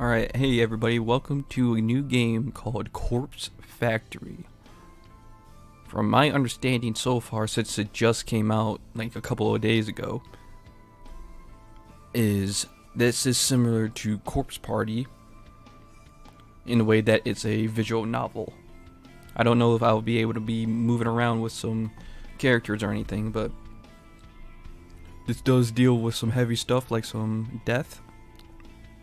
Alright, hey everybody, welcome to a new game called Corpse Factory. From my understanding so far, since it just came out like a couple of days ago, this is similar to Corpse Party in the way that it's a visual novel. I don't know if I'll be able to be moving around with some characters or anything, but this does deal with some heavy stuff like some death,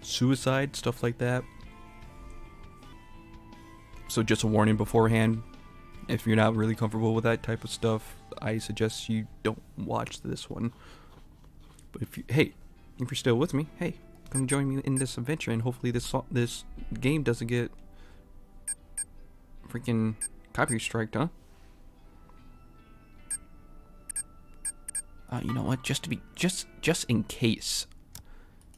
suicide, stuff like that. So just a warning beforehand, if you're not really comfortable with that type of stuff, I suggest you don't watch this one. But if you're still with me, hey, come join me in this adventure, and hopefully this game doesn't get freaking copyright striked, huh? You know what? Just in case.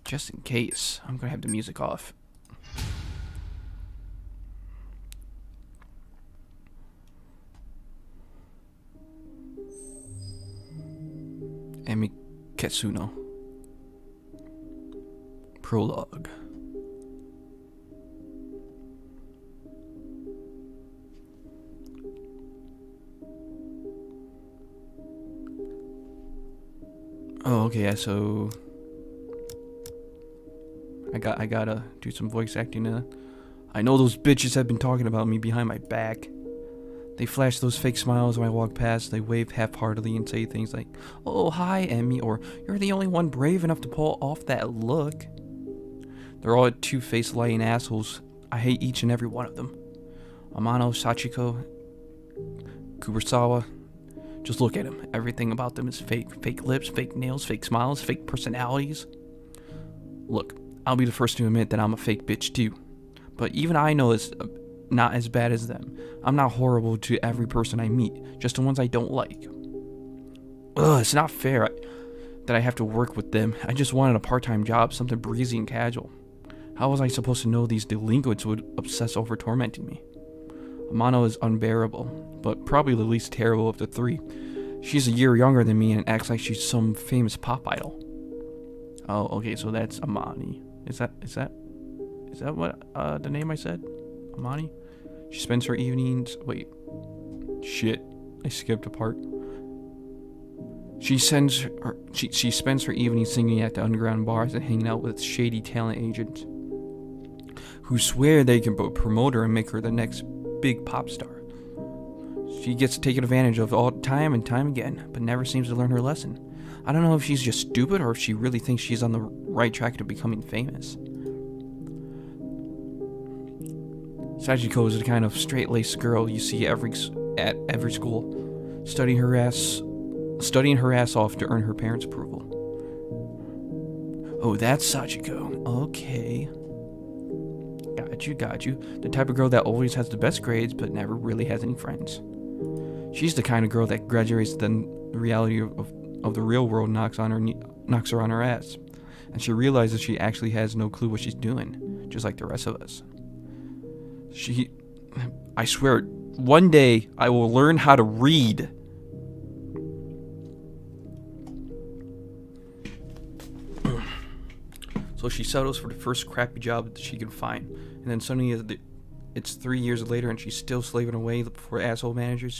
Just in case, I'm gonna have the music off. Emi Ketsuno. Prologue. Oh, okay, yeah, so I gotta do some voice acting now. I know those bitches have been talking about me behind my back. They flash those fake smiles when I walk past. They wave half-heartedly and say things like, "Oh, hi, Emmy," or "You're the only one brave enough to pull off that look." They're all two-faced lying assholes. I hate each and every one of them. Amano, Sachiko, Kurosawa. Just look at them. Everything about them is fake. Fake lips, fake nails, fake smiles, fake personalities. Look, I'll be the first to admit that I'm a fake bitch too. But even I know it's not as bad as them. I'm not horrible to every person I meet, just the ones I don't like. Ugh, it's not fair that I have to work with them. I just wanted a part-time job, something breezy and casual. How was I supposed to know these delinquents would obsess over tormenting me? Amano is unbearable, but probably the least terrible of the three. She's a year younger than me and acts like she's some famous pop idol. Oh, okay, so that's Amani. Is that what the name I said? Amani? She spends her evenings. Wait. Shit. I skipped a part. She spends her evenings singing at the underground bars and hanging out with shady talent agents who swear they can promote her and make her the next big pop star. She gets taken advantage of all time and time again, but never seems to learn her lesson. I don't know if she's just stupid or if she really thinks she's on the right track to becoming famous. Sachiko is the kind of straight-laced girl you see at every school, studying her ass off to earn her parents' approval. Oh, that's Sachiko. Okay. Got you. The type of girl that always has the best grades but never really has any friends. She's the kind of girl that graduates, then the reality of the real world knocks her on her ass, and she realizes she actually has no clue what she's doing, just like the rest of us. I swear, one day I will learn how to read. So she settles for the first crappy job that she can find, and then suddenly it's 3 years later and she's still slaving away for asshole managers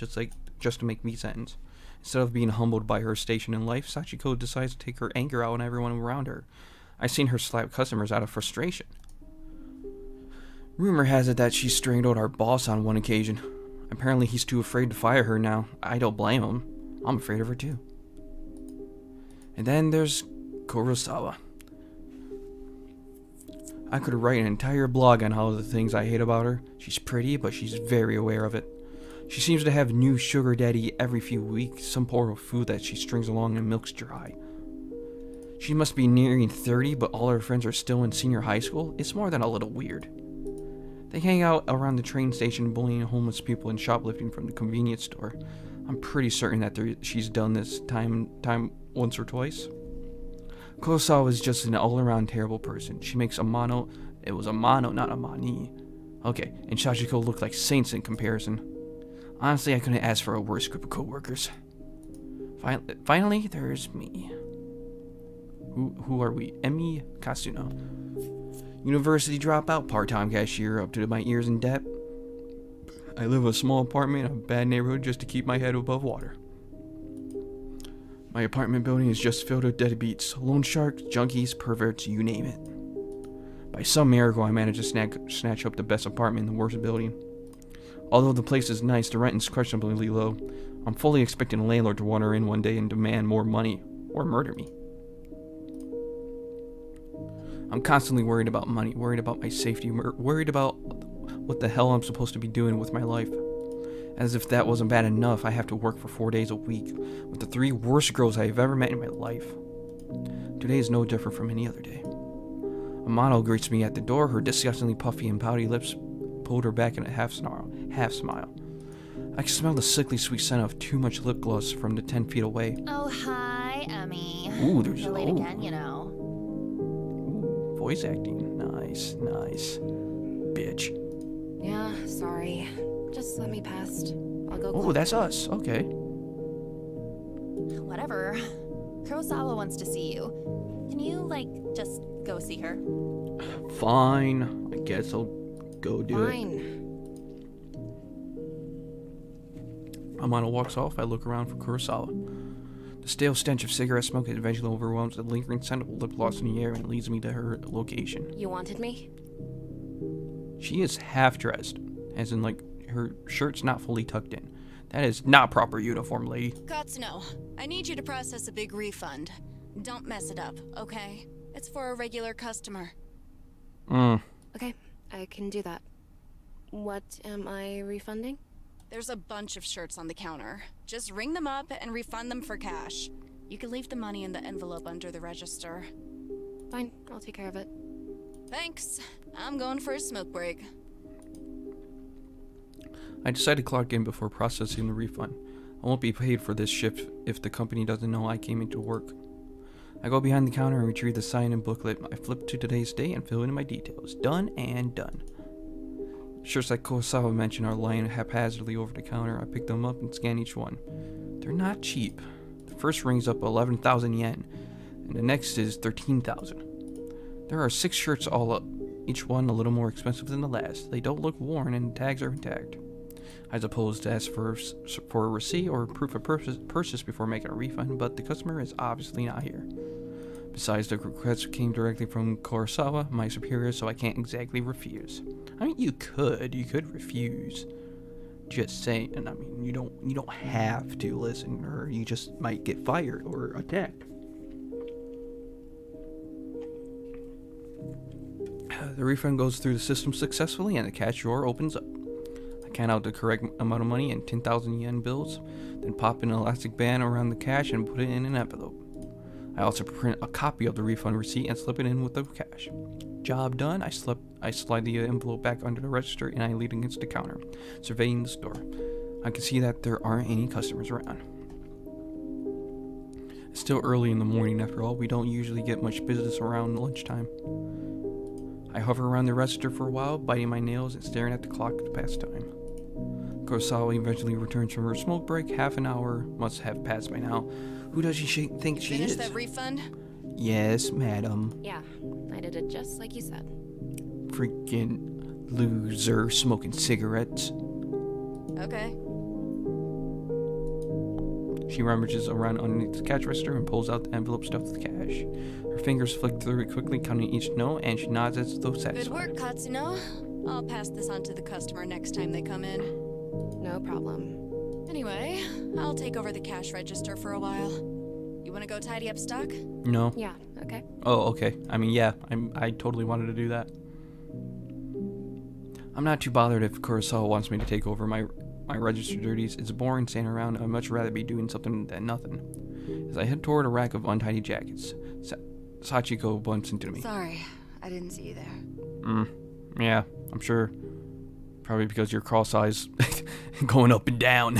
just to make meat sentence. Instead of being humbled by her station in life, Sachiko decides to take her anger out on everyone around her. I've seen her slap customers out of frustration. Rumor has it that she strangled our boss on one occasion. Apparently he's too afraid to fire her now. I don't blame him. I'm afraid of her too. And then there's Kurosawa. I could write an entire blog on all the things I hate about her. She's pretty, but she's very aware of it. She seems to have new sugar daddy every few weeks, some poor food that she strings along and milks dry. She must be nearing 30, but all her friends are still in senior high school. It's more than a little weird. They hang out around the train station, bullying homeless people and shoplifting from the convenience store. I'm pretty certain that she's done this time once or twice. Kurosawa is just an all-around terrible person. She makes Amano... It was Amano, not Amani. Okay, and Sachiko look like saints in comparison. Honestly, I couldn't ask for a worse group of co-workers. Finally, there's me. Who are we? Emi Kasuno. University dropout, part-time cashier, up to my ears in debt. I live in a small apartment in a bad neighborhood just to keep my head above water. My apartment building is just filled with deadbeats, loan sharks, junkies, perverts, you name it. By some miracle, I managed to snatch up the best apartment in the worst building. Although the place is nice, the rent is questionably low. I'm fully expecting a landlord to wander in one day and demand more money, or murder me. I'm constantly worried about money, worried about my safety, worried about what the hell I'm supposed to be doing with my life. As if that wasn't bad enough, I have to work for 4 days a week with the 3 worst girls I have ever met in my life. Today is no different from any other day. A model greets me at the door, her disgustingly puffy and pouty lips pulled her back in a half smile. I can smell the sickly sweet scent of too much lip gloss from the 10 feet away. Oh, hi, Emmy. Ooh, there's You're late again, you know. Ooh, voice acting. Nice. Bitch. Yeah, sorry. Just let me past. I'll go. Oh, that's us. Okay. Whatever. Kurosawa wants to see you. Can you, just go see her? Fine. I guess I'll go do it. Fine. Amano walks off. I look around for Kurosawa. The stale stench of cigarette smoke eventually overwhelms the lingering scent of lip gloss in the air and leads me to her location. You wanted me? She is half dressed, as in, her shirt's not fully tucked in. That is not proper uniform, lady. Katsuno, I need you to process a big refund. Don't mess it up, okay? It's for a regular customer. Okay, I can do that. What am I refunding? There's a bunch of shirts on the counter. Just ring them up and refund them for cash. You can leave the money in the envelope under the register. Fine, I'll take care of it. Thanks. I'm going for a smoke break. I decide to clock in before processing the refund. I won't be paid for this shift if the company doesn't know I came into work. I go behind the counter and retrieve the sign-in booklet. I flip to today's date and fill in my details. Done and done. Shirts like Kurosawa mentioned are lying haphazardly over the counter. I pick them up and scan each one. They're not cheap. The first rings up 11,000 yen, and the next is 13,000. There are 6 shirts all up, each one a little more expensive than the last. They don't look worn and the tags are intact. I suppose to ask for a receipt or proof of purchase before making a refund, but the customer is obviously not here. Besides, the request came directly from Kurosawa, my superior, so I can't exactly refuse. I mean, you could refuse. Just saying, and I mean, you don't have to listen, or you just might get fired or attacked. The refund goes through the system successfully, and the cash drawer opens up. I count out the correct amount of money in 10,000 yen bills, then pop an elastic band around the cash and put it in an envelope. I also print a copy of the refund receipt and slip it in with the cash. Job done. I slide the envelope back under the register and I lean against the counter, surveying the store. I can see that there aren't any customers around. It's still early in the morning after all. We don't usually get much business around lunchtime. I hover around the register for a while, biting my nails and staring at the clock to pass time. Kurosawa eventually returns from her smoke break. Half an hour must have passed by now. Who does she think she is? Finish that refund? Yes, madam. Yeah, I did it just like you said. Freaking loser smoking cigarettes. Okay. She rummages around underneath the cash register and pulls out the envelope stuffed with cash. Her fingers flick through it quickly, counting each note, and she nods as though satisfied. Good work, Katsuno. I'll pass this on to the customer next time they come in. No problem. Anyway, I'll take over the cash register for a while. You want to go tidy up stock? No. Yeah, okay. Oh, okay. I mean, yeah, I totally wanted to do that. I'm not too bothered if Kurosawa wants me to take over my register duties. It's boring standing around. I'd much rather be doing something than nothing. As I head toward a rack of untidy jackets, Sachiko bumps into me. Sorry, I didn't see you there. Yeah, I'm sure. Probably because your cross eyes going up and down.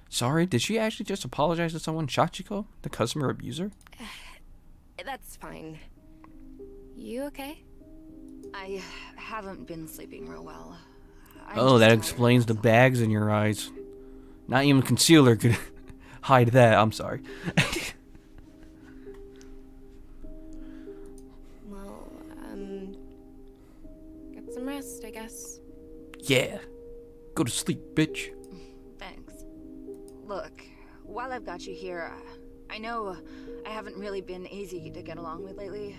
Sorry, did she actually just apologize to someone? Sachiko, the customer abuser? That's fine. You okay? I haven't been sleeping real well. Oh, that explains the bags in your eyes. Not even concealer could hide that. I'm sorry. rest, I guess. Yeah. Go to sleep, bitch. Thanks. Look, while I've got you here, I know I haven't really been easy to get along with lately.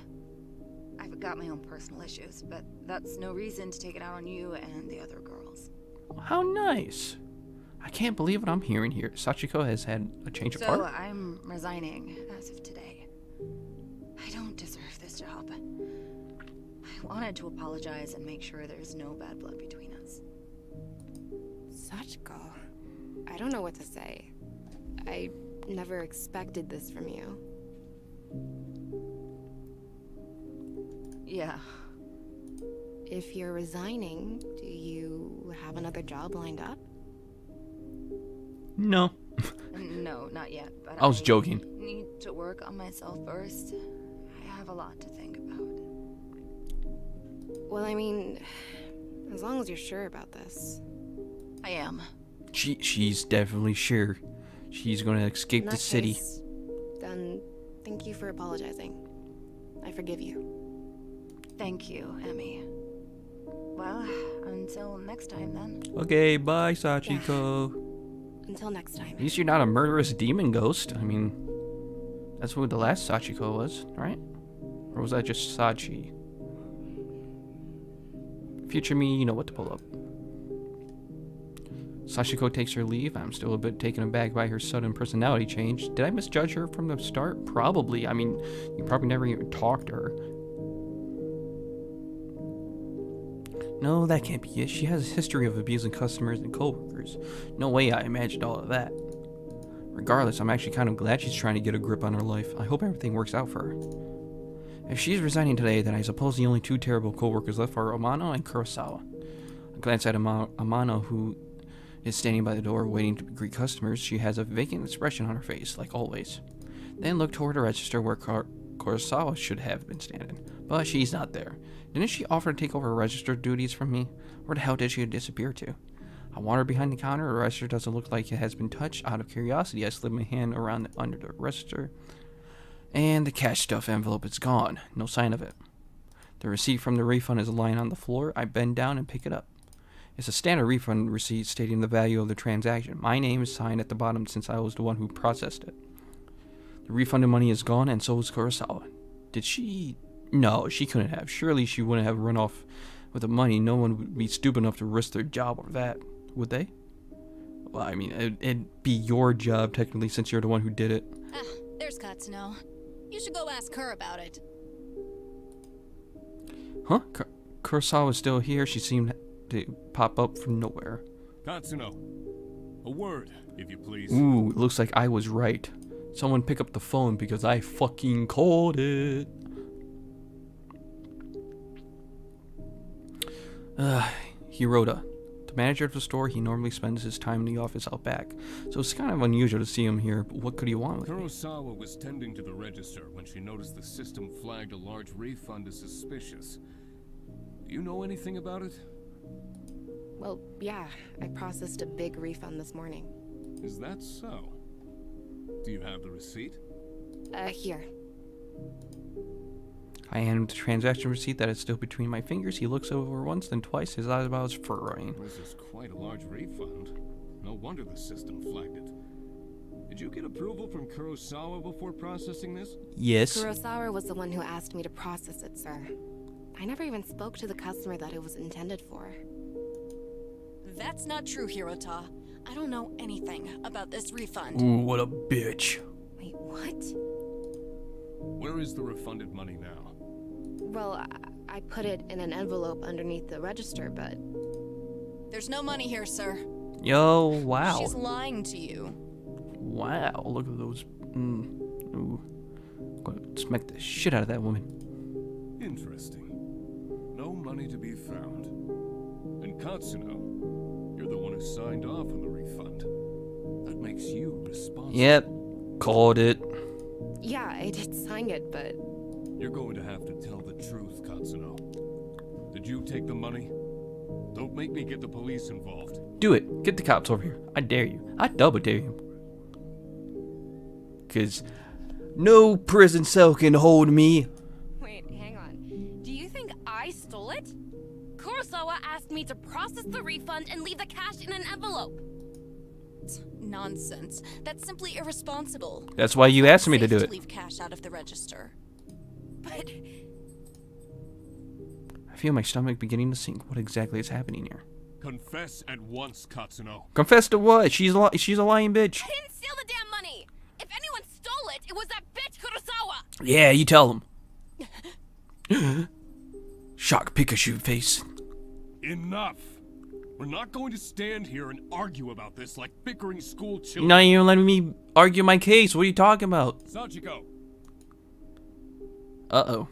I've got my own personal issues, but that's no reason to take it out on you and the other girls. How nice. I can't believe what I'm hearing here. Sachiko has had a change of So heart. I'm resigning as of today. I don't deserve this job. I wanted to apologize and make sure there's no bad blood between us. Sachiko. I don't know what to say. I never expected this from you. Yeah. If you're resigning, do you have another job lined up? No. No, not yet, but I was joking. Need to work on myself first. I have a lot to think about. Well, I mean, as long as you're sure about this. I am. She's definitely sure. She's gonna escape In the that city. case, then thank you for apologizing. I forgive you. Thank you, Emmy. Well, until next time then. Okay, bye, Sachiko. Until next time. At least you're not a murderous demon ghost. I mean, that's what the last Sachiko was, right? Or was that just Sachi? Future me, you know what to pull up. Sachiko takes her leave. I'm still a bit taken aback by her sudden personality change. Did I misjudge her from the start? Probably. I mean, you probably never even talked to her. No, that can't be it. She has a history of abusing customers and coworkers. No way I imagined all of that. Regardless, I'm actually kind of glad she's trying to get a grip on her life. I hope everything works out for her. If she's resigning today, then I suppose the only two terrible coworkers left are Amano and Kurosawa. I glance at Amano, who is standing by the door waiting to greet customers. She has a vacant expression on her face, like always. Then look toward the register where Kurosawa should have been standing. But she's not there. Didn't she offer to take over register duties from me? Where the hell did she disappear to? I wander behind the counter. The register doesn't look like it has been touched. Out of curiosity, I slip my hand around under the register. And the cash stuff envelope is gone. No sign of it. The receipt from the refund is lying on the floor. I bend down and pick it up. It's a standard refund receipt stating the value of the transaction. My name is signed at the bottom since I was the one who processed it. The refunded money is gone, and so is Kurosawa. Did she... No, she couldn't have. Surely she wouldn't have run off with the money. No one would be stupid enough to risk their job over that, would they? Well, I mean, it'd be your job, technically, since you're the one who did it. Ah, there's Katsuno. You should go ask her about it. Huh? Kurosawa's still here. She seemed to pop up from nowhere. Katsuno, a word, if you please. Ooh, it looks like I was right. Someone pick up the phone because I fucking called it. Hirota. The manager of the store, he normally spends his time in the office out back, so it's kind of unusual to see him here, but what could he want with me? Kurosawa was tending to the register when she noticed the system flagged a large refund as suspicious. Do you know anything about it? Well, yeah, I processed a big refund this morning. Is that so? Do you have the receipt? Here. I hand him the transaction receipt that is still between my fingers. He looks over once, then twice, his eyebrows furrowing. This is quite a large refund. No wonder the system flagged it. Did you get approval from Kurosawa before processing this? Yes. Kurosawa was the one who asked me to process it, sir. I never even spoke to the customer that it was intended for. That's not true, Hirota. I don't know anything about this refund. Ooh, what a bitch. Wait, what? Where is the refunded money now? Well, I put it in an envelope underneath the register, but... There's no money here, sir. Yo, wow. She's lying to you. Wow, look at those. Ooh. I'm gonna smack the shit out of that woman. Interesting. No money to be found. And Katsuno, you're the one who signed off on the refund. That makes you responsible. Yep, called it. Yeah, I did sign it, but... You're going to have to tell the truth, Katsuno. Did you take the money? Don't make me get the police involved. Do it. Get the cops over here. I dare you. I double dare you. Cause no prison cell can hold me. Wait, hang on. Do you think I stole it? Kurosawa Kurosawa asked me to process the refund and leave the cash in an envelope. Nonsense. That's simply irresponsible. That's why you asked me to Safe do it. Leave cash out of the register. But I feel my stomach beginning to sink. What exactly is happening here? Confess at once, Katsuno. Confess to what? She's a lying bitch. I didn't steal the damn money. If anyone stole it, it was that bitch Kurosawa. Yeah, you tell him. Shock Pikachu face. Enough! We're not going to stand here and argue about this like bickering school You're children. not even letting me argue my case. What are you talking about? Sachiko, Uh-oh.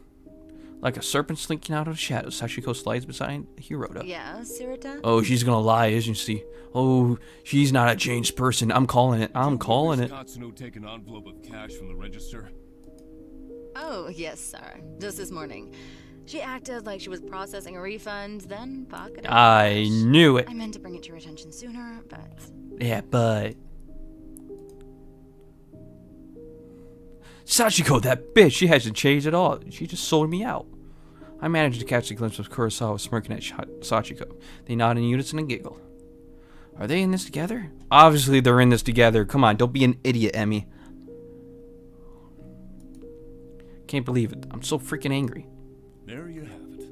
Like a serpent slinking out of the shadows, Sachiko slides beside Hiroda. Yeah, Sirita? Oh, she's gonna lie, isn't she? Oh, she's not a changed person. I'm calling it. I'm calling it. Katsuno take an envelope of cash from the register? Oh, yes, sir. Just this morning. She acted like she was processing a refund, then pocketed the I cash. knew it. I meant to bring it to your attention sooner, but... Yeah, but... Sachiko, that bitch, she hasn't changed at all. She just sold me out. I managed to catch a glimpse of Kurosawa smirking at Sachiko. They nod in unison and giggle. Are they in this together? Obviously they're in this together. Come on, don't be an idiot, Emmy. Can't believe it. I'm so freaking angry. There you have it.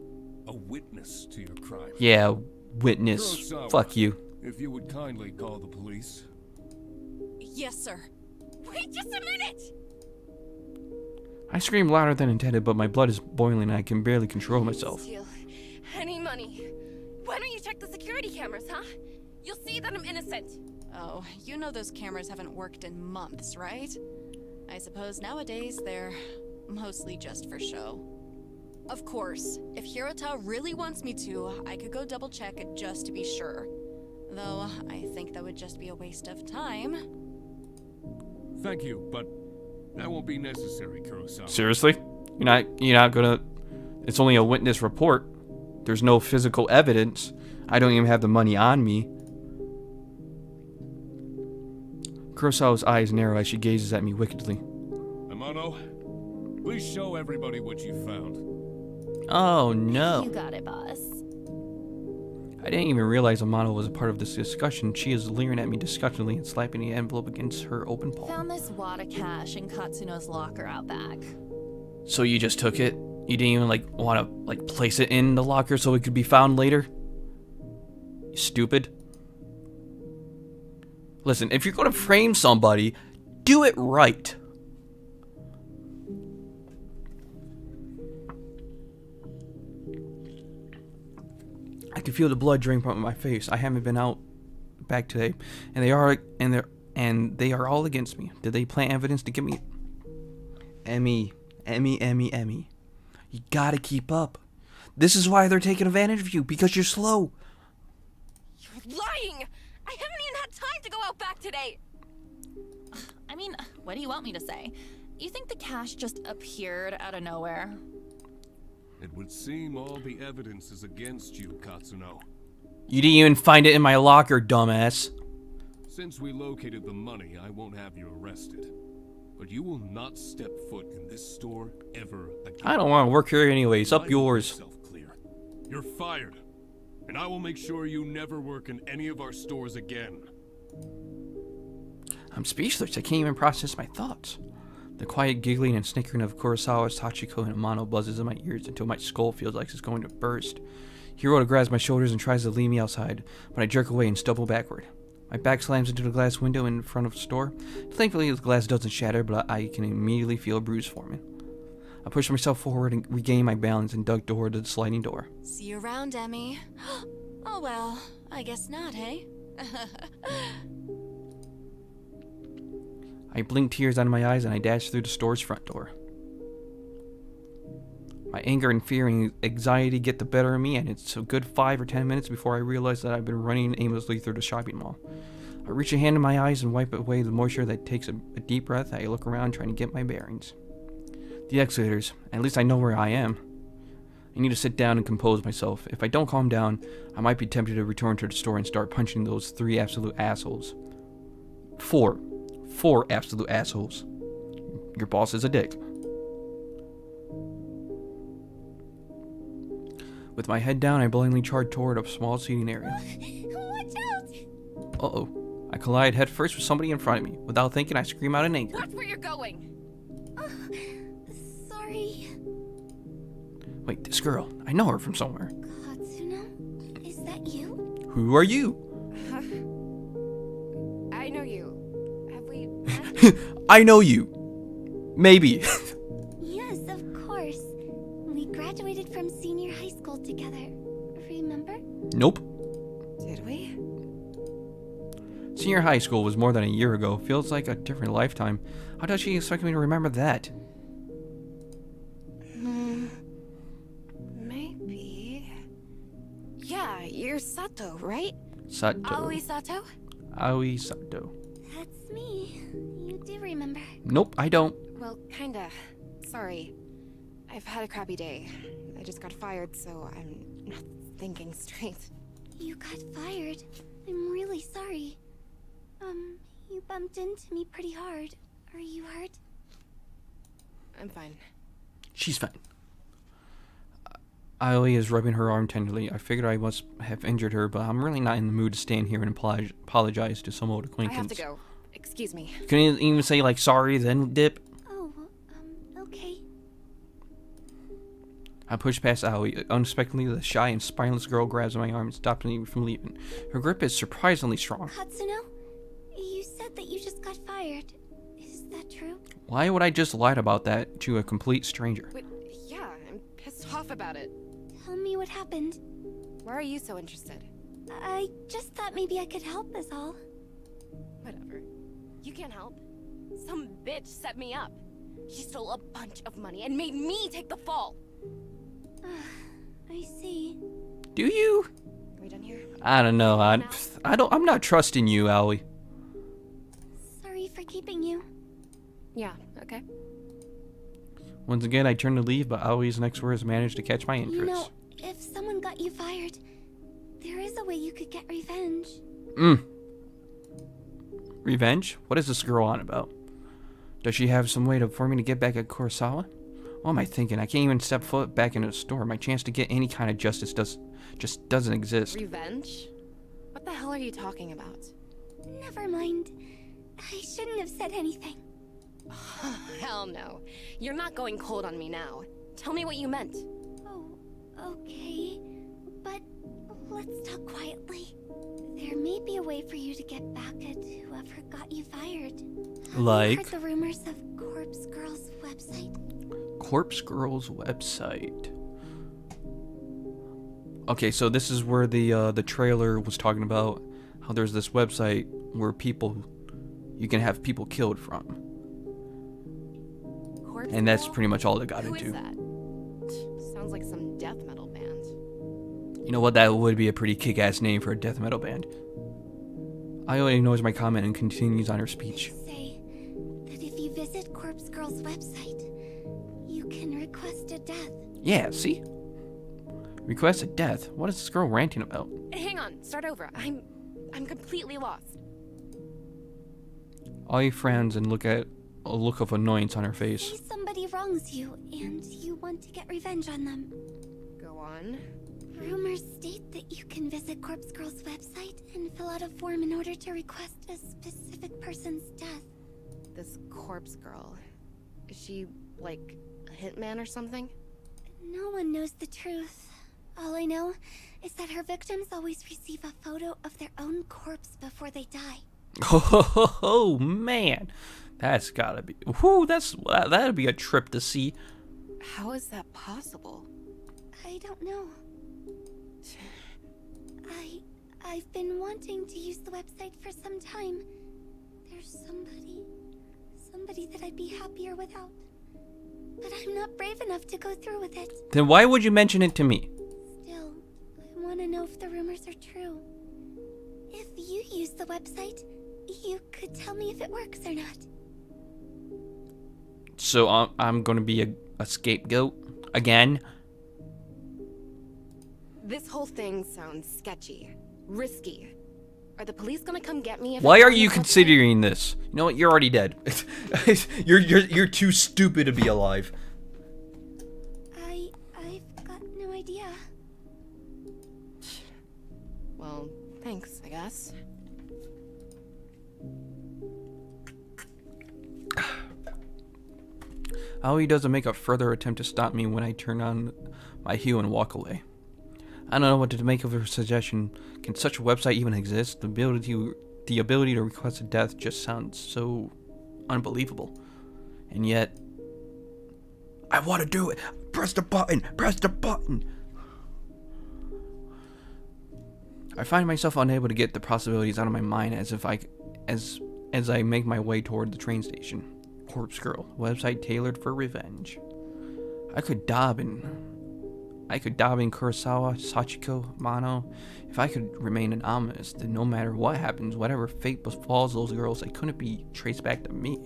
A witness to your crime. Yeah, witness. Kurosawa. Fuck you. If you would kindly call the police. Yes, sir. Wait just a minute. I scream louder than intended, but my blood is boiling and I can barely control myself. Steal any money. Why don't you check the security cameras, huh? You'll see that I'm innocent. Oh, you know those cameras haven't worked in months, right? I suppose nowadays they're mostly just for show. Of course, if Hirota really wants me to, I could go double check it just to be sure. Though, I think that would just be a waste of time. Thank you, but that won't be necessary, Kurosawa. Seriously? You're not gonna... It's only a witness report. There's no physical evidence. I don't even have the money on me. Kurosawa's eyes narrow as she gazes at me wickedly. Amano, please show everybody what you found. Oh no. You got it, boss. I didn't even realize Amano was a part of this discussion. She is leering at me disgustingly and slapping the envelope against her open palm. Found this wad of cash in Katsuno's locker out back. So you just took it? You didn't even want to place it in the locker so it could be found later? You stupid. Listen, if you're going to frame somebody, do it right. I can feel the blood drain from my face. I haven't been out back today, and they are all against me. Did they plant evidence to get me? Emmy. You gotta keep up. This is why they're taking advantage of you, because you're slow. You're lying. I haven't even had time to go out back today. I mean, what do you want me to say? You think the cash just appeared out of nowhere? It would seem all the evidence is against you, Katsuno. You didn't even find it in my locker, dumbass. Since we located the money, I won't have you arrested. But you will not step foot in this store ever again. I don't want to work here anyways. Up Make yours. yourself clear. You're fired. And I will make sure you never work in any of our stores again. I'm speechless. I can't even process my thoughts. The quiet giggling and snickering of Kurosawa, Sachiko, and Amano buzzes in my ears until my skull feels like it's going to burst. Hiroda grabs my shoulders and tries to lead me outside, but I jerk away and stumble backward. My back slams into the glass window in front of the store. Thankfully, the glass doesn't shatter, but I can immediately feel a bruise forming. I push myself forward and regain my balance and dug toward the sliding door. See you around, Emmy. Oh well, I guess not, hey? I blink tears out of my eyes and I dash through the store's front door. My anger and fear and anxiety get the better of me, and it's a good 5 or 10 minutes before I realize that I've been running aimlessly through the shopping mall. I reach a hand in my eyes and wipe away the moisture that takes a deep breath. I look around trying to get my bearings. The escalators. At least I know where I am. I need to sit down and compose myself. If I don't calm down, I might be tempted to return to the store and start punching those 3 absolute assholes. 4 absolute assholes. Your boss is a dick. With my head down, I blindly charged toward a small seating area. Watch out! Uh-oh. I collide headfirst with somebody in front of me. Without thinking, I scream out in anger. Watch where you're going! Sorry. Wait, this girl. I know her from somewhere. Katsuno? Is that you? Who are you? I know you. Have we met? I know you. Maybe. Yes, of course. We graduated from senior high school together. Remember? Nope. Did we? Senior high school was more than a year ago. Feels like a different lifetime. How does she expect me to remember that? Maybe. Yeah, you're Sato, right? Sato. Aoi Sato? Aoi Sato. That's me. You do remember. Nope, I don't. Well, kinda. Sorry. I've had a crappy day. I just got fired, so I'm not thinking straight. You got fired? I'm really sorry. You bumped into me pretty hard. Are you hurt? I'm fine. She's fine. Aoi is rubbing her arm tenderly. I figured I must have injured her, but I'm really not in the mood to stand here and apologize to some old acquaintance. I have to go. Excuse me. Couldn't even say, like, sorry, then dip. Oh, okay. I pushed past Aoi. Unexpectedly, the shy and spineless girl grabs my arm and stops me from leaving. Her grip is surprisingly strong. Katsuno? You said that you just got fired. Is that true? Why would I just lie about that to a complete stranger? But, yeah, I'm pissed off about it. Tell me what happened. Why are you so interested? I just thought maybe I could help is all. Whatever. You can't help. Some bitch set me up. She stole a bunch of money and made me take the fall. I see. Do you? Are we done here? I don't know. I'm not trusting you, Aoi. Sorry for keeping you. Yeah, okay. Once again, I turned to leave, but Aoi's next words managed to catch my interest. You know, if someone got you fired, there is a way you could get revenge. Revenge? What is this girl on about? Does she have some way for me to get back at Kurosawa? What am I thinking? I can't even step foot back into the store. My chance to get any kind of justice just doesn't exist. Revenge? What the hell are you talking about? Never mind. I shouldn't have said anything. Hell no. You're not going cold on me now. Tell me what you meant. Oh, okay. But let's talk quietly. There may be a way for you to get back at whoever got you fired. Like? Have you heard the rumors of Corpse Girl's website? Corpse Girl's website. Okay, so this is where the trailer was talking about how there's this website where you can have people killed from. Corpse And that's Girl? pretty much all it got Who into. is that? Sounds like some death metal band. You know what? That would be a pretty kick-ass name for a death metal band. Aoi ignores my comment and continues on her speech. They say that if you visit Corpse Girl's website, you can request a death. Yeah, see? Request a death? What is this girl ranting about? Hang on, start over. I'm completely lost. Aoi frowns and look at a look of annoyance on her face. Say somebody wrongs you, and you want to get revenge on them. Go on. Rumors state that you can visit Corpse Girl's website and fill out a form in order to request a specific person's death. This Corpse Girl, is she, like, a hitman or something? No one knows the truth. All I know is that her victims always receive a photo of their own corpse before they die. Oh man, that's gotta be. Whoo, that'd be a trip to see. How is that possible? I don't know. I've been wanting to use the website for some time. There's somebody that I'd be happier without. But I'm not brave enough to go through with it. Then why would you mention it to me? Still, I want to know if the rumors are true. If you use the website, you could tell me if it works or not. So I'm gonna be a scapegoat again? This whole thing sounds sketchy, risky. Are the police gonna come get me? Why are you considering this? You know what? You're already dead. you're too stupid to be alive. I've got no idea. guess. Aoi doesn't make a further attempt to stop me when I turn on my hue and walk away. I don't know what to make of her suggestion. Can such a website even exist? The ability to request a death just sounds so unbelievable. And yet, I want to do it. Press the button. Press the button. I find myself unable to get the possibilities out of my mind as I make my way toward the train station. Corpse Girl, website tailored for revenge. I could dab in Kurosawa, Sachiko, Mano. If I could remain anonymous, then no matter what happens, whatever fate befalls those girls, they couldn't be traced back to me.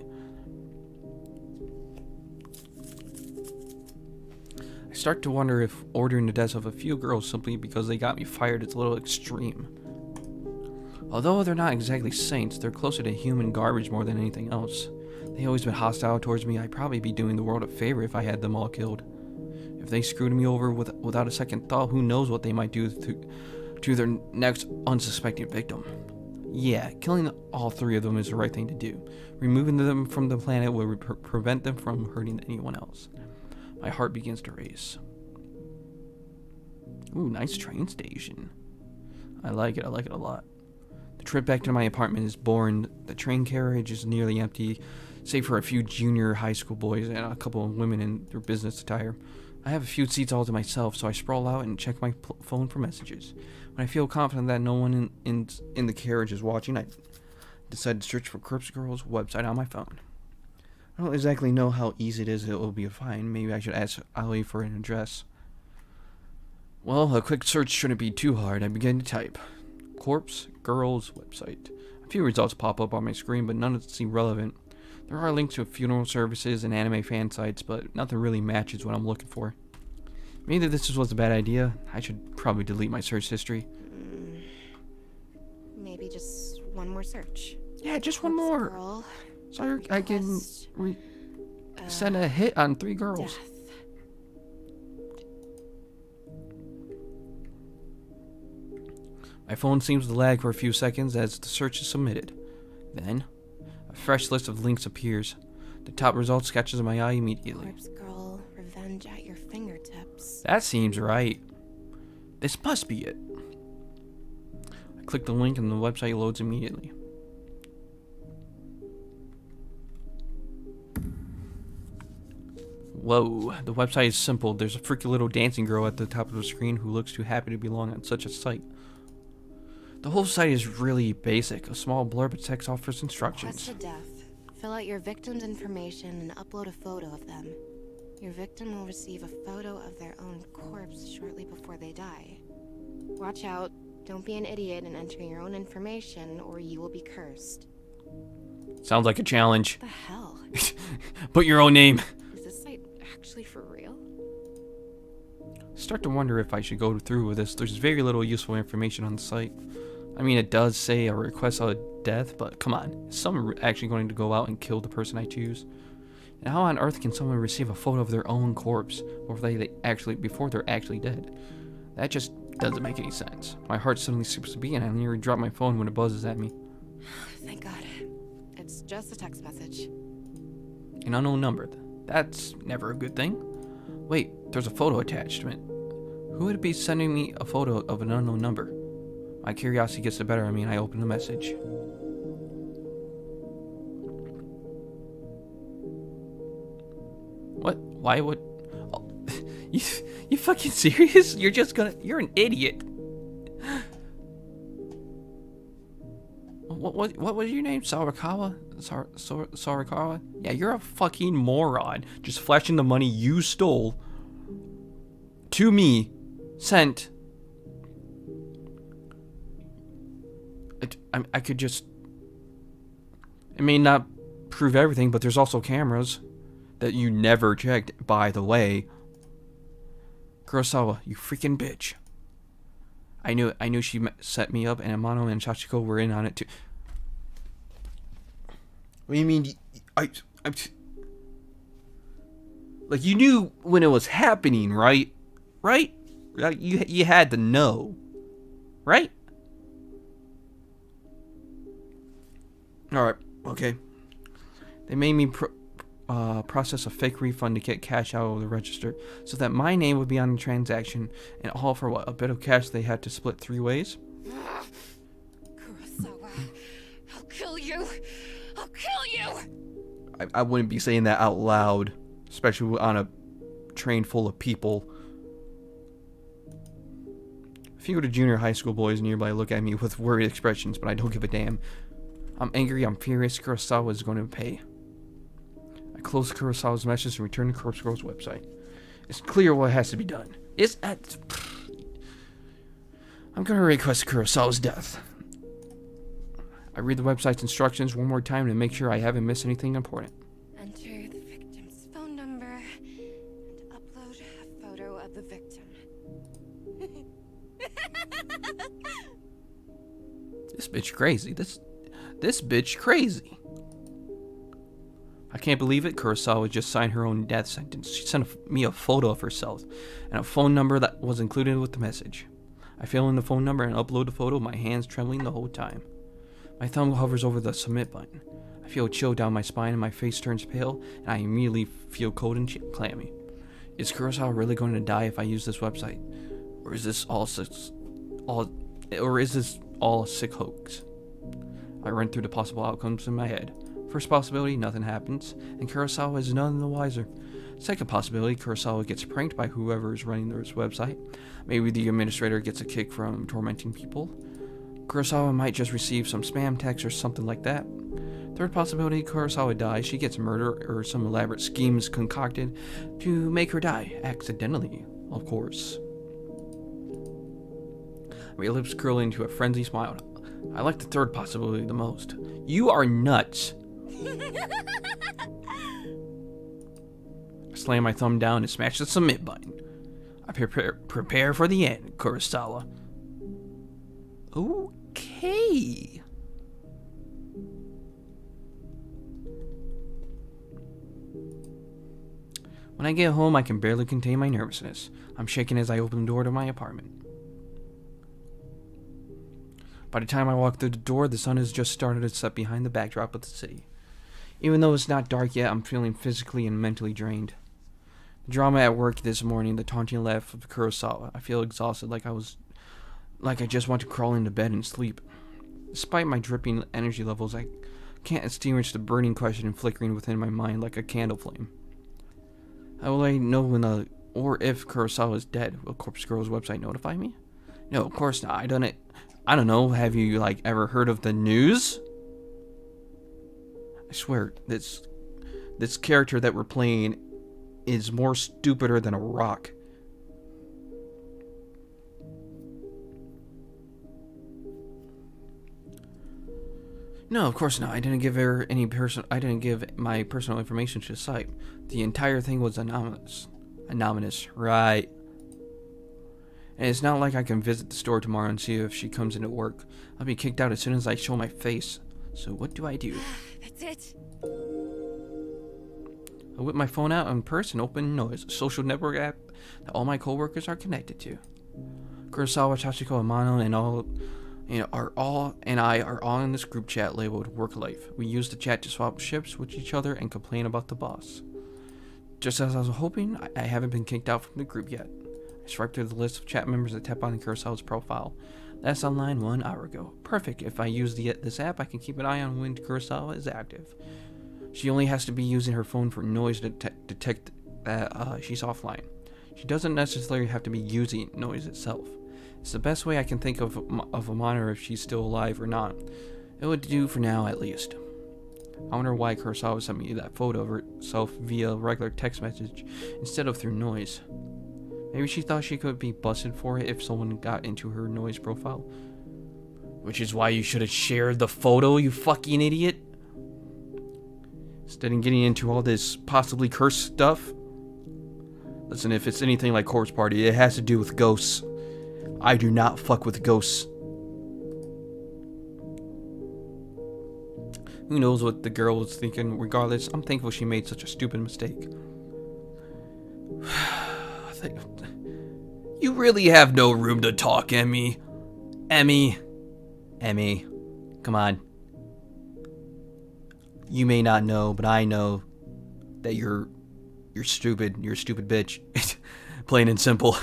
I start to wonder if ordering the deaths of a few girls simply because they got me fired is a little extreme. Although they're not exactly saints, they're closer to human garbage more than anything else. They've always been hostile towards me. I'd probably be doing the world a favor if I had them all killed. If they screwed me over without a second thought, who knows what they might do to their next unsuspecting victim. Yeah, killing all three of them is the right thing to do. Removing them from the planet will prevent them from hurting anyone else. My heart begins to race. Ooh, nice train station. I like it a lot. The trip back to my apartment is boring. The train carriage is nearly empty, save for a few junior high school boys and a couple of women in their business attire. I have a few seats all to myself, so I sprawl out and check my phone for messages. When I feel confident that no one in the carriage is watching, I decide to search for Corpse Girl's website on my phone. I don't exactly know how easy it will be to find. Maybe I should ask Aoi for an address. Well, a quick search shouldn't be too hard. I begin to type. Corpse Girl's website. A few results pop up on my screen, but none of them seem relevant. There are links to funeral services and anime fan sites, but nothing really matches what I'm looking for. Maybe this was a bad idea. I should probably delete my search history. Maybe just one more search. Yeah, just one more. Girl, So I can send a hit on 3 girls. death. My phone seems to lag for a few seconds as the search is submitted. Then, a fresh list of links appears. The top result catches my eye immediately. Corpse Girl, revenge at your fingertips. That seems right. This must be it. I click the link and the website loads immediately. Whoa, the website is simple. There's a freaky little dancing girl at the top of the screen who looks too happy to belong on such a site. The whole site is really basic. A small blurb of text offers instructions. Request a death. Fill out your victim's information and upload a photo of them. Your victim will receive a photo of their own corpse shortly before they die. Watch out. Don't be an idiot and enter your own information, or you will be cursed. Sounds like a challenge. What the hell? Put your own name. Is this site actually for real? Start to wonder if I should go through with this. There's very little useful information on the site. I mean, it does say a request of death, but come on. Is someone actually going to go out and kill the person I choose? And how on earth can someone receive a photo of their own corpse before they're actually dead? That just doesn't make any sense. My heart suddenly skips a beat and I nearly drop my phone when it buzzes at me. Thank God. It's just a text message. An unknown number. That's never a good thing. Wait, there's a photo attachment. Who would be sending me a photo of an unknown number? My curiosity gets the better of me and I open the message. What? Why would... Oh, you fucking serious? You're an idiot. What was your name? Sarakawa? Sarakawa? Yeah, you're a fucking moron. Just flashing the money you stole to me, sent. I could just... It may not prove everything, but there's also cameras that you never checked, by the way. Kurosawa, you freaking bitch. I knew she set me up, and Amano and Sachiko were in on it too. What do you mean? Like, you knew when it was happening, right? Right? You had to know, right? Alright, okay. They made me process a fake refund to get cash out of the register so that my name would be on the transaction, and all for what? A bit of cash they had to split 3 ways? Kurosawa, I'll kill you! I'll kill you! I wouldn't be saying that out loud, especially on a train full of people. A few of the junior high school boys nearby look at me with worried expressions, but I don't give a damn. I'm angry, I'm furious, Kurosawa is going to pay. I close Kurosawa's message and return to Corpse Girl's website. It's clear what has to be done. I'm gonna request Kurosawa's death. I read the website's instructions one more time to make sure I haven't missed anything important. Enter the victim's phone number and upload a photo of the victim. This bitch crazy. This bitch crazy. I can't believe it. Kurosawa just signed her own death sentence. She sent me a photo of herself and a phone number that was included with the message. I fill in the phone number and upload the photo, my hands trembling the whole time. My thumb hovers over the submit button. I feel a chill down my spine and my face turns pale, and I immediately feel cold and clammy. Is Kurosawa really going to die if I use this website? Or is this all a sick hoax? I run through the possible outcomes in my head. First possibility, nothing happens, and Kurosawa is none the wiser. Second possibility, Kurosawa gets pranked by whoever is running this website. Maybe the administrator gets a kick from tormenting people. Kurosawa might just receive some spam text or something like that. Third possibility, Kurosawa dies. She gets murdered or some elaborate schemes concocted to make her die. Accidentally, of course. My lips curl into a frenzied smile. I like the third possibility the most. You are nuts. I slam my thumb down and smash the submit button. I prepare for the end, Kurosawa. Okay. When I get home, I can barely contain my nervousness. I'm shaking as I open the door to my apartment. By the time I walk through the door, the sun has just started to set behind the backdrop of the city. Even though it's not dark yet, I'm feeling physically and mentally drained. The drama at work this morning, the taunting laugh of Kurosawa. I feel exhausted, like I just want to crawl into bed and sleep. Despite my dripping energy levels, I can't extinguish the burning question and flickering within my mind like a candle flame. How will I know when or if Kurosawa is dead? Will Corpse Girl's website notify me? No, of course not. I don't know. Have you ever heard of the news? I swear, this character that we're playing is more stupider than a rock. No, of course not. I didn't give my personal information to the site. The entire thing was anonymous. Anonymous, right? And it's not like I can visit the store tomorrow and see if she comes into work. I'll be kicked out as soon as I show my face. So what do I do? That's it. I whip my phone out and purse and open Noise, a social network app that all my coworkers are connected to. Kurosawa, Tachiko, Amano, and I are all in this group chat labeled Work Life. We use the chat to swap ships with each other and complain about the boss. Just as I was hoping, I haven't been kicked out from the group yet. I swipe through the list of chat members and tap on Kurosawa's profile. Last online 1 hour ago. Perfect. If I use this app, I can keep an eye on when Kurosawa is active. She only has to be using her phone for noise to detect that she's offline. She doesn't necessarily have to be using noise itself. It's the best way I can think of a monitor if she's still alive or not. It would do for now, at least. I wonder why Kurosawa sent me that photo of herself via regular text message instead of through noise. Maybe she thought she could be busted for it if someone got into her noise profile. Which is why you should have shared the photo, you fucking idiot. Instead of getting into all this possibly cursed stuff. Listen, if it's anything like Corpse Party, it has to do with ghosts. I do not fuck with ghosts. Who knows what the girl was thinking? Regardless, I'm thankful she made such a stupid mistake. You really have no room to talk, Emmy. Emmy. Come on. you may not know, but I know that you're stupid. You're a stupid bitch. Plain and simple.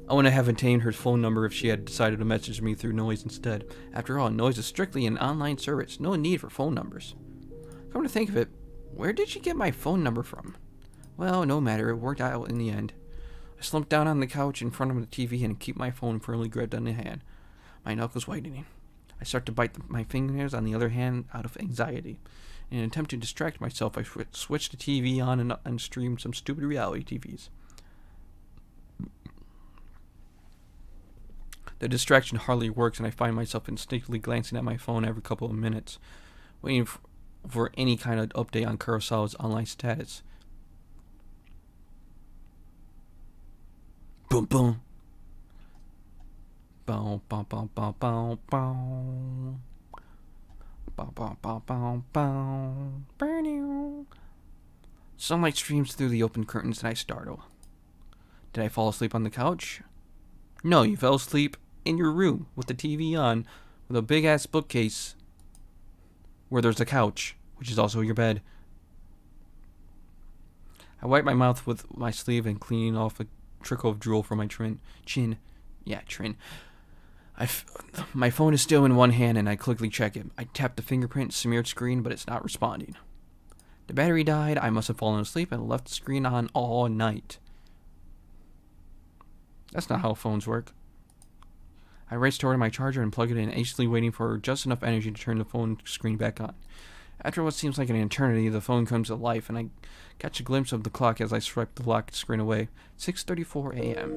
I wouldn't have obtained her phone number if she had decided to message me through Noise instead. After all, Noise is strictly an online service. No need for phone numbers. Come to think of it, where did she get my phone number from? Well, no matter. It worked out in the end. I slumped down on the couch in front of the TV and keep my phone firmly gripped in the hand. My knuckles whitening. I start to bite my fingernails on the other hand out of anxiety. In an attempt to distract myself, I switched the TV on and streamed some stupid reality TVs. The distraction hardly works, and I find myself instinctively glancing at my phone every couple of minutes, waiting for any kind of update on Kurosawa's online status. Boom, boom. Bow, bow, bow, bow, bow, bow. Bow, bow, bow, bow, bow. Sunlight streams through the open curtains and I startle. Did I fall asleep on the couch? No, you fell asleep in your room with the TV on, with a big ass bookcase where there's a couch, which is also your bed. I wipe my mouth with my sleeve and cleaning off a trickle of drool from my chin. Yeah, trin. My phone is still in one hand and I quickly check it. I tap the fingerprint smeared screen, but it's not responding. The battery died. I must have fallen asleep and left the screen on all night. That's not how phones work. I race toward my charger and plug it in, anxiously waiting for just enough energy to turn the phone screen back on. After what seems like an eternity, the phone comes to life, and I catch a glimpse of the clock as I swipe the locked screen away. 6:34 a.m.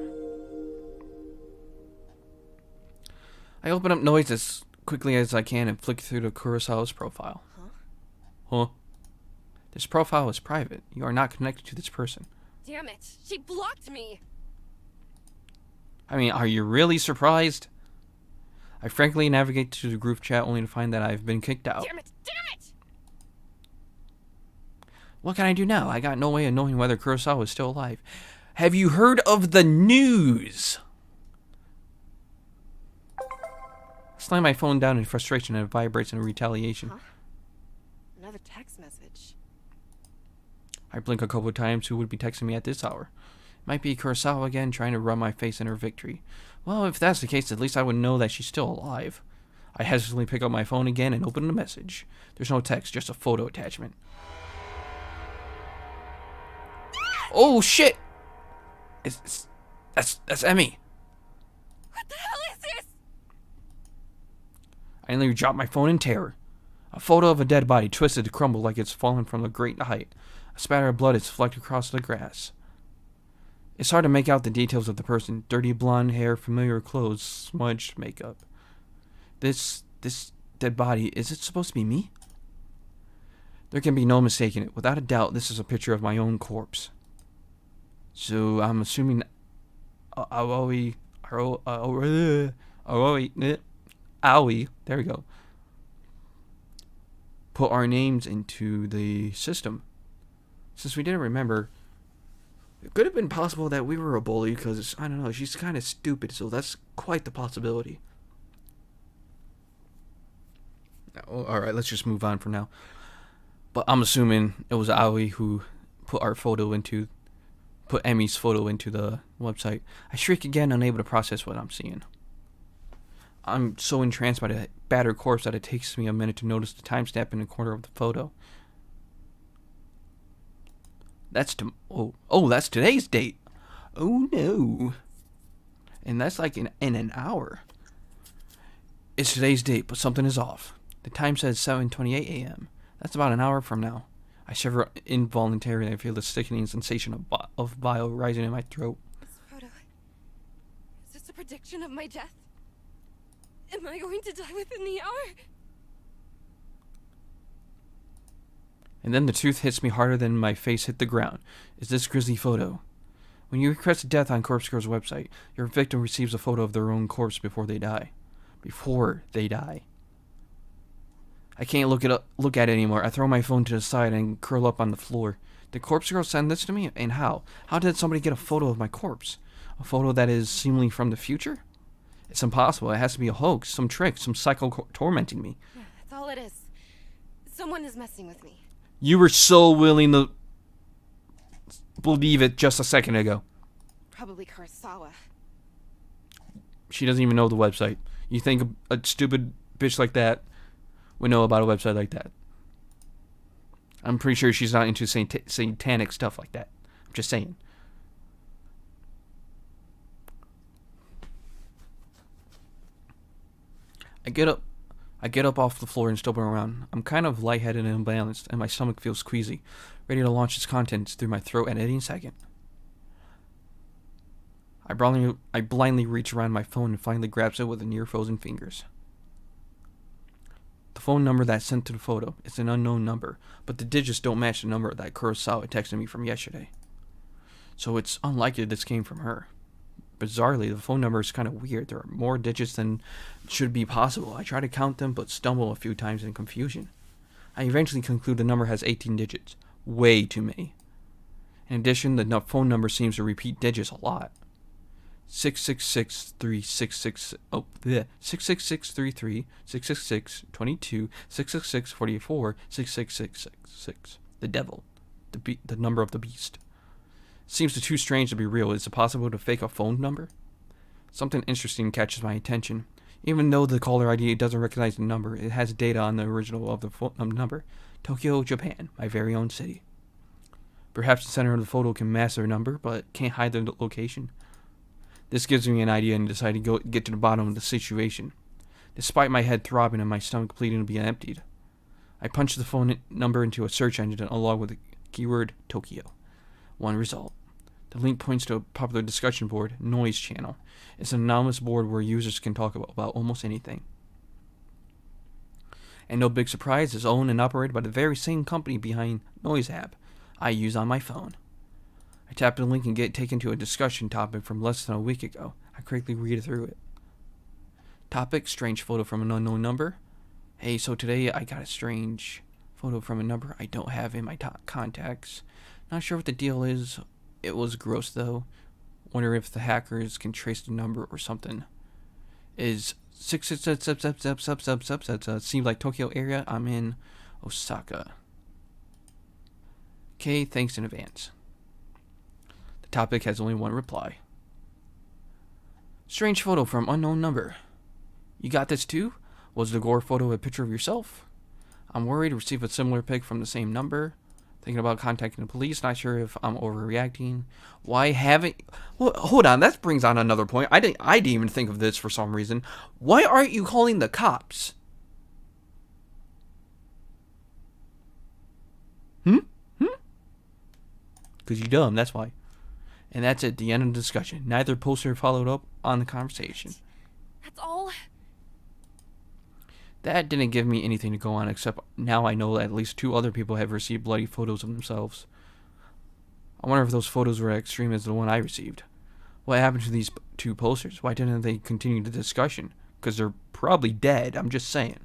I open up Noise as quickly as I can and flick through to Kurosawa's profile. Huh? This profile is private. You are not connected to this person. Damn it, she blocked me! I mean, are you really surprised? I frankly navigate to the group chat only to find that I've been kicked out. Damn it! Damn it! What can I do now? I got no way of knowing whether Kurosawa is still alive. Have you heard of the news? I slam my phone down in frustration and it vibrates in retaliation. Huh? Another text message. I blink a couple of times. Who would be texting me at this hour? Might be Kurosawa again, trying to rub my face in her victory. Well, if that's the case, at least I would know that she's still alive. I hesitantly pick up my phone again and open the message. There's no text, just a photo attachment. Oh shit! That's Emmy. What the hell is this? I nearly dropped my phone in terror. A photo of a dead body twisted to crumble like it's fallen from a great height. A spatter of blood is flecked across the grass. It's hard to make out the details of the person. Dirty blonde hair, familiar clothes, smudged makeup. This dead body, is it supposed to be me? There can be no mistaking it. Without a doubt, this is a picture of my own corpse. So I'm assuming Aoi, there we go, put our names into the system. Since we didn't remember, it could have been possible that we were a bully because, I don't know, she's kind of stupid, so that's quite the possibility. Alright, let's just move on for now. But I'm assuming it was Aoi who put Emmy's photo into the website. I shriek again, unable to process what I'm seeing. I'm so entranced by the battered corpse that it takes me a minute to notice the timestamp in the corner of the photo. That's that's today's date. Oh no. And that's like in an hour. It's today's date, but something is off. The time says 7:28 a.m. That's about an hour from now. I shiver involuntarily. I feel the sickening sensation of bile rising in my throat. This photo... Is this a prediction of my death? Am I going to die within the hour? And then the truth hits me harder than my face hit the ground. Is this grisly photo? When you request death on Corpse Girl's website, your victim receives a photo of their own corpse before they die. Before they die. I can't look at it anymore. I throw my phone to the side and curl up on the floor. Did Corpse Girl send this to me? And how? How did somebody get a photo of my corpse? A photo that is seemingly from the future? It's impossible. It has to be a hoax, some trick, some psycho tormenting me. Yeah, that's all it is. Someone is messing with me. You were so willing to believe it just a second ago. Probably Kurosawa. She doesn't even know the website. You think a stupid bitch like that would know about a website like that? I'm pretty sure she's not into satanic stuff like that. I'm just saying. I get up off the floor and stumble around. I'm kind of lightheaded and unbalanced, and my stomach feels queasy, ready to launch its contents through my throat at any second. I blindly reach around my phone and finally grabs it with near frozen fingers. The phone number that sent to the photo is an unknown number, but the digits don't match the number that Kurosawa texted me from yesterday. So it's unlikely this came from her. Bizarrely, the phone number is kind of weird. There are more digits than should be possible. I try to count them, but stumble a few times in confusion. I eventually conclude the number has 18 digits. Way too many. In addition, the phone number seems to repeat digits a lot. 666-366, 666-33, 666-22, 666-44, 666-6. The devil. The number of the beast. Seems too strange to be real. Is it possible to fake a phone number? Something interesting catches my attention. Even though the caller ID doesn't recognize the number, it has data on the original of the phone number. Tokyo, Japan, my very own city. Perhaps the center of the photo can mask their number, but can't hide the location. This gives me an idea and decide to get to the bottom of the situation. Despite my head throbbing and my stomach pleading to be emptied, I punch the phone number into a search engine along with the keyword Tokyo. One result. The link points to a popular discussion board, Noise Channel. It's an anonymous board where users can talk about almost anything. And no big surprise, it's owned and operated by the very same company behind Noise app I use on my phone. I tap the link and get taken to a discussion topic from less than a week ago. I quickly read through it. Topic, strange photo from an unknown number. Hey, so today I got a strange photo from a number I don't have in my contacts. Not sure what the deal is. It was gross though. Wonder if the hackers can trace the number or something. Is seems like Tokyo area. I'm in Osaka. Okay, thanks in advance. The topic has only one reply. Strange photo from unknown number. You got this too? Was the gore photo a picture of yourself? I'm worried to receive a similar pic from the same number. Thinking about contacting the police. Not sure if I'm overreacting. Why haven't... Well, hold on. That brings on another point. I didn't even think of this for some reason. Why aren't you calling the cops? Because you're dumb. That's why. And that's it. The end of the discussion. Neither poster followed up on the conversation. That's all? That didn't give me anything to go on, except now I know that at least 2 other people have received bloody photos of themselves. I wonder if those photos were as extreme as the one I received. What happened to these 2 posters? Why didn't they continue the discussion? Because they're probably dead, I'm just saying.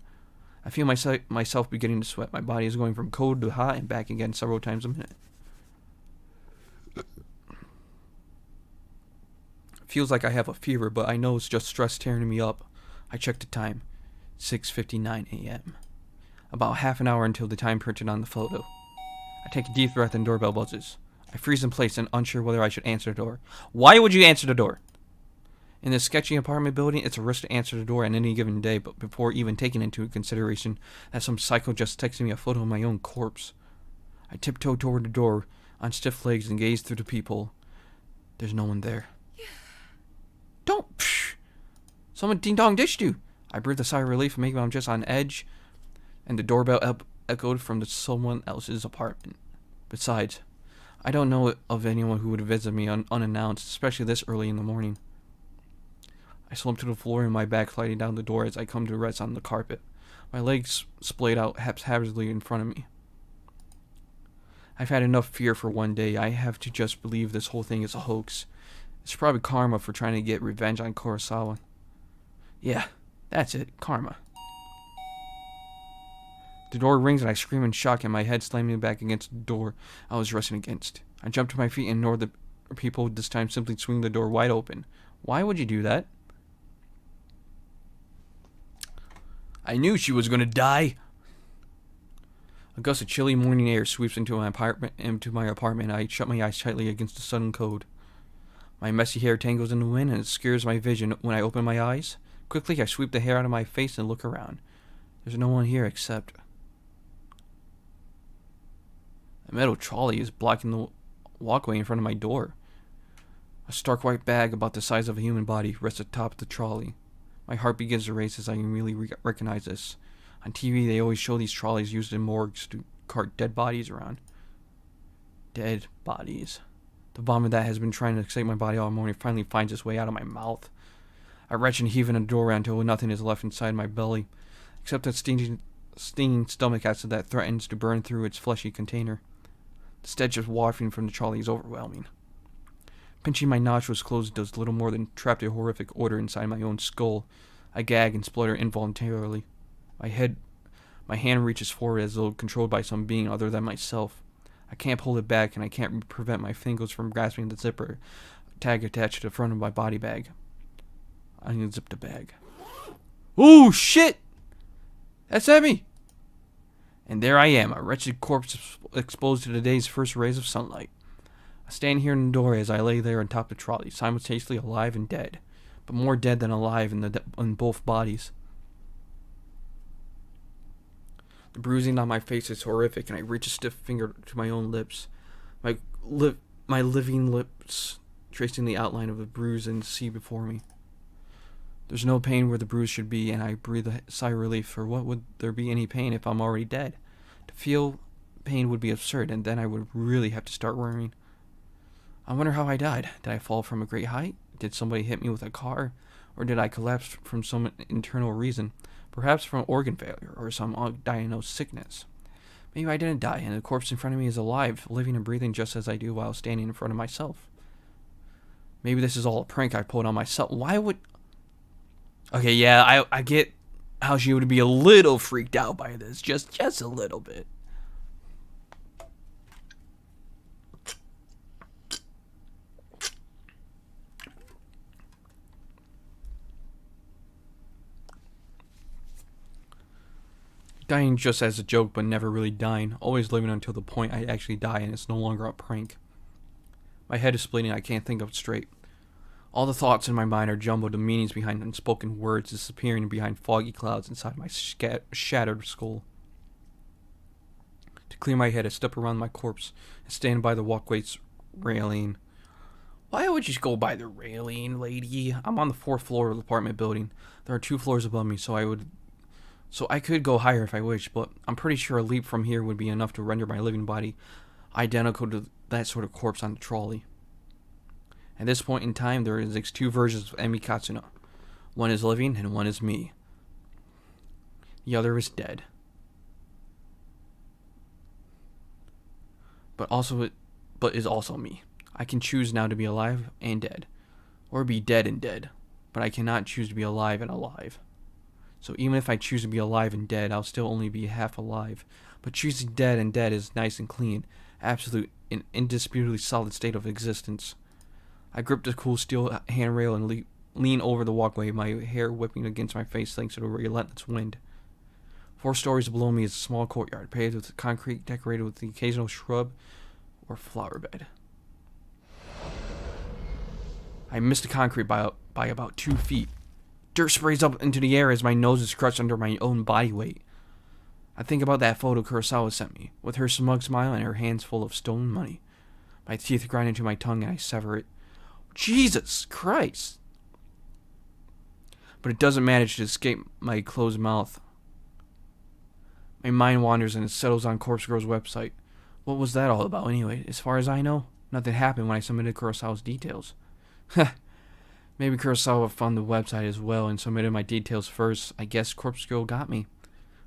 I feel myself beginning to sweat. My body is going from cold to hot and back again several times a minute. Feels like I have a fever, but I know it's just stress tearing me up. I check the time. 6:59 a.m. About half an hour until the time printed on the photo. I take a deep breath and doorbell buzzes. I freeze in place and unsure whether I should answer the door. Why would you answer the door? In this sketchy apartment building, it's a risk to answer the door on any given day, but before even taking into consideration that some psycho just texted me a photo of my own corpse. I tiptoe toward the door on stiff legs and gaze through the peephole. There's no one there. Don't! Psh! Someone ding-dong dished you! I breathed a sigh of relief, maybe I'm just on edge, and the doorbell echoed from someone else's apartment. Besides, I don't know of anyone who would visit me unannounced, especially this early in the morning. I slump to the floor and my back sliding down the door as I come to rest on the carpet, my legs splayed out haphazardly in front of me. I've had enough fear for one day. I have to just believe this whole thing is a hoax. It's probably karma for trying to get revenge on Kurosawa. Yeah. That's it, karma. The door rings and I scream in shock and my head slamming back against the door I was resting against. I jump to my feet and ignore the people, this time simply swing the door wide open. Why would you do that? I knew she was gonna die. A gust of chilly morning air sweeps into my apartment. I shut my eyes tightly against the sudden cold. My messy hair tangles in the wind and it scares my vision when I open my eyes. Quickly, I sweep the hair out of my face and look around. There's no one here except... a metal trolley is blocking the walkway in front of my door. A stark white bag about the size of a human body rests atop the trolley. My heart begins to race as I immediately recognize this. On TV, they always show these trolleys used in morgues to cart dead bodies around. Dead bodies. The vomit that has been trying to escape my body all morning finally finds its way out of my mouth. I retch and heave in a door until nothing is left inside my belly, except a stinging stomach acid that threatens to burn through its fleshy container. The stench of wafting from the trolley is overwhelming. Pinching my nostrils closed does little more than trap a horrific odor inside my own skull. I gag and splutter involuntarily. My hand reaches forward as though controlled by some being other than myself. I can't pull it back, and I can't prevent my fingers from grasping the zipper tag attached to the front of my body bag. I unzip the bag. Oh shit! That's heavy! And there I am, a wretched corpse exposed to the day's first rays of sunlight. I stand here in the doorway as I lay there on top of the trolley, simultaneously alive and dead, but more dead than alive in both bodies. The bruising on my face is horrific, and I reach a stiff finger to my own lips. My living lips tracing the outline of the bruise and the sea before me. There's no pain where the bruise should be, and I breathe a sigh of relief, for what would there be any pain if I'm already dead? To feel pain would be absurd, and then I would really have to start worrying. I wonder how I died. Did I fall from a great height? Did somebody hit me with a car? Or did I collapse from some internal reason? Perhaps from organ failure or some undiagnosed sickness. Maybe I didn't die, and the corpse in front of me is alive, living and breathing just as I do while standing in front of myself. Maybe this is all a prank I pulled on myself. Why would... Okay, yeah, I get how she would be a little freaked out by this. Just a little bit. Dying just as a joke, but never really dying. Always living until the point I actually die and it's no longer a prank. My head is splitting. I can't think of it straight. All the thoughts in my mind are jumbled, the meanings behind unspoken words disappearing behind foggy clouds inside my shattered skull. To clear my head, I step around my corpse and stand by the walkway's railing. Why would you go by the railing, lady? I'm on the 4th floor of the apartment building. There are 2 floors above me, so I could go higher if I wished, but I'm pretty sure a leap from here would be enough to render my living body identical to that sort of corpse on the trolley. At this point in time, there exist 2 versions of Emi Katsuno. One is living and one is me. The other is dead. But is also me. I can choose now to be alive and dead, or be dead and dead, but I cannot choose to be alive and alive. So even if I choose to be alive and dead, I'll still only be half alive. But choosing dead and dead is nice and clean, absolute and indisputably solid state of existence. I grip the cool steel handrail and lean over the walkway, my hair whipping against my face thanks to the relentless wind. 4 stories below me is a small courtyard, paved with concrete, decorated with the occasional shrub or flower bed. I miss the concrete by about 2 feet. Dirt sprays up into the air as my nose is crushed under my own body weight. I think about that photo Kurosawa sent me, with her smug smile and her hands full of stolen money. My teeth grind into my tongue and I sever it. Jesus Christ! But it doesn't manage to escape my closed mouth. My mind wanders and it settles on Corpse Girl's website. What was that all about anyway? As far as I know, nothing happened when I submitted Kurosawa's details. Maybe Kurosawa found the website as well and submitted my details first. I guess Corpse Girl got me.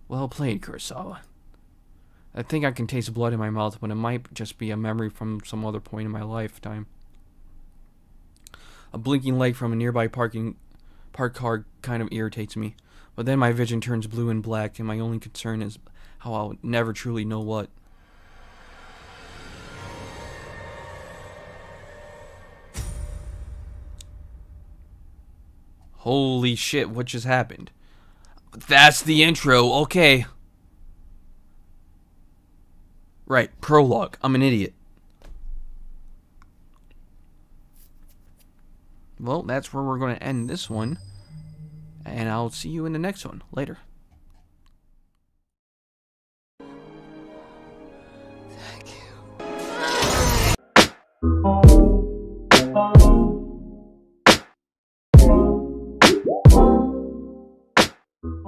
Well played, Kurosawa. I think I can taste blood in my mouth, but it might just be a memory from some other point in my lifetime. A blinking light from a nearby parked car kind of irritates me, but then my vision turns blue and black, and my only concern is how I'll never truly know what. Holy shit, what just happened? That's the intro, okay. Right, Prologue. I'm an idiot. Well, that's where we're going to end this one. And I'll see you in the next one. Later. Thank you.